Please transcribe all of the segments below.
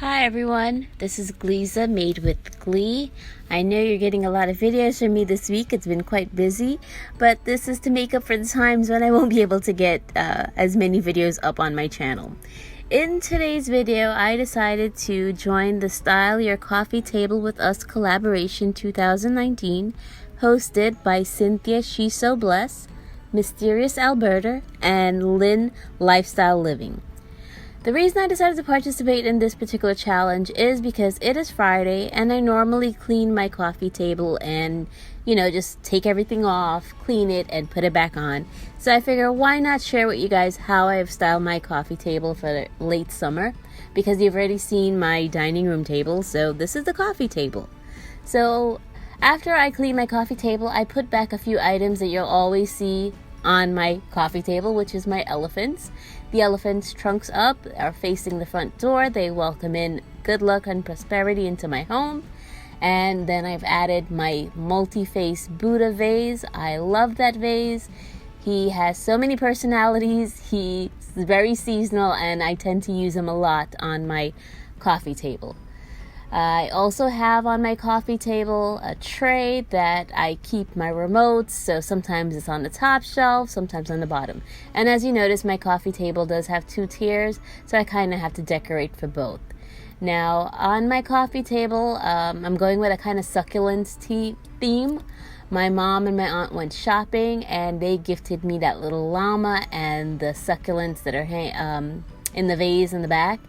Hi everyone, this is Gliza made with Glee. I know you're getting a lot of videos from me this week. It's been quite busy, but this is to make up for the times when I won't be able to get as many videos up on my channel. In today's video, I decided to join the Style Your Coffee Table with Us collaboration 2019, hosted by Cynthia She's So Blessed, Mysterious Alberta, and Lynn Lifestyle Living. The reason I decided to participate in this particular challenge is because it is Friday and I normally clean my coffee table and, just take everything off, clean it, and put it back on. So I figure why not share with you guys how I have styled my coffee table for the late summer, because you've already seen my dining room table, so this is the coffee table. So after I clean my coffee table, I put back a few items that you'll always see on my coffee table, which is my elephants. The elephants' trunks up are facing the front door. They welcome in good luck and prosperity into my home. And then I've added my multi-face Buddha vase. I love that vase. He has so many personalities. He's very seasonal and I tend to use him a lot on my coffee table. I also have on my coffee table a tray that I keep my remotes, so sometimes it's on the top shelf, sometimes on the bottom. And as you notice, my coffee table does have two tiers, so I kind of have to decorate for both. Now, on my coffee table, I'm going with a kind of succulents theme. My mom and my aunt went shopping, and they gifted me that little llama and the succulents that are in the vase in the back.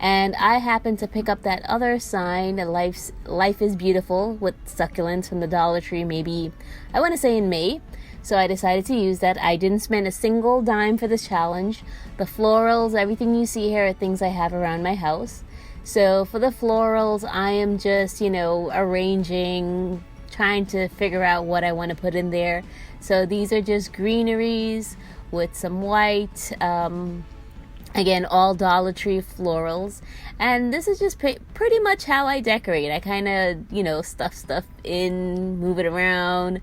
And I happened to pick up that other sign, Life is Beautiful, with succulents from the Dollar Tree, maybe, I want to say in May. So I decided to use that. I didn't spend a single dime for this challenge. The florals, everything you see here are things I have around my house. So for the florals, I am just, arranging, trying to figure out what I want to put in there. So these are just greeneries with some white, again, all Dollar Tree florals. And this is just pretty much how I decorate. I kind of, stuff in, move it around,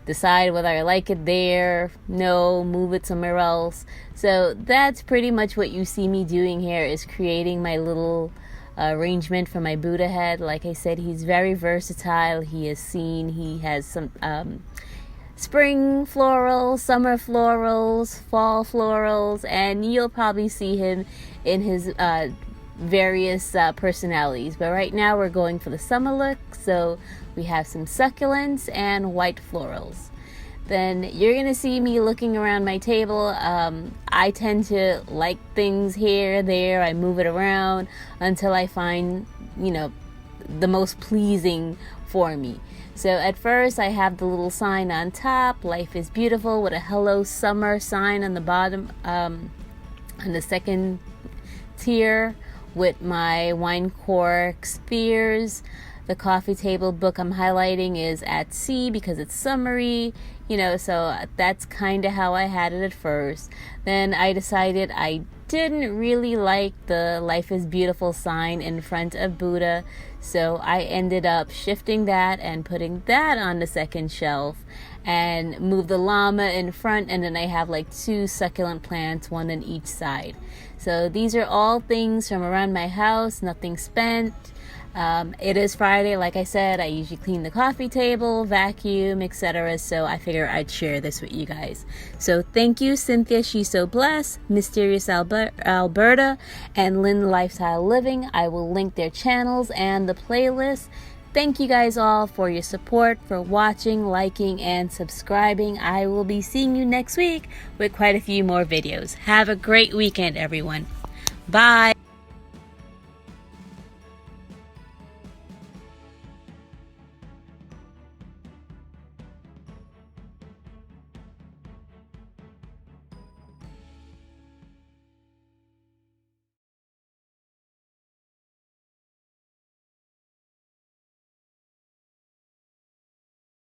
decide whether I like it there, no, move it somewhere else. So that's pretty much what you see me doing here, is creating my little arrangement for my Buddha head. Like I said, he's very versatile. He has some spring florals, summer florals, fall florals, and you'll probably see him in his various personalities. But right now we're going for the summer look, so we have some succulents and white florals. Then you're going to see me looking around my table. I tend to like things here, there. I move it around until I find, the most pleasing for me. So at first I have the little sign on top, Life is Beautiful, with a Hello Summer sign on the bottom, on the second tier, with my wine cork spheres. The coffee table book I'm highlighting is at sea because it's summery, so that's kind of how I had it at first. Then I decided I didn't really like the Life is Beautiful sign in front of Buddha, so I ended up shifting that and putting that on the second shelf and move the llama in front, and then I have like two succulent plants, one on each side. So these are all things from around my house, nothing spent. It is Friday, like I said. I usually clean the coffee table, vacuum, etc. So I figure I'd share this with you guys. So thank you, Cynthia She's So Blessed, Mysterious Alberta, and Lynn Lifestyle Living. I will link their channels and the playlist. Thank you guys all for your support, for watching, liking, and subscribing. I will be seeing you next week with quite a few more videos. Have a great weekend, everyone. Bye.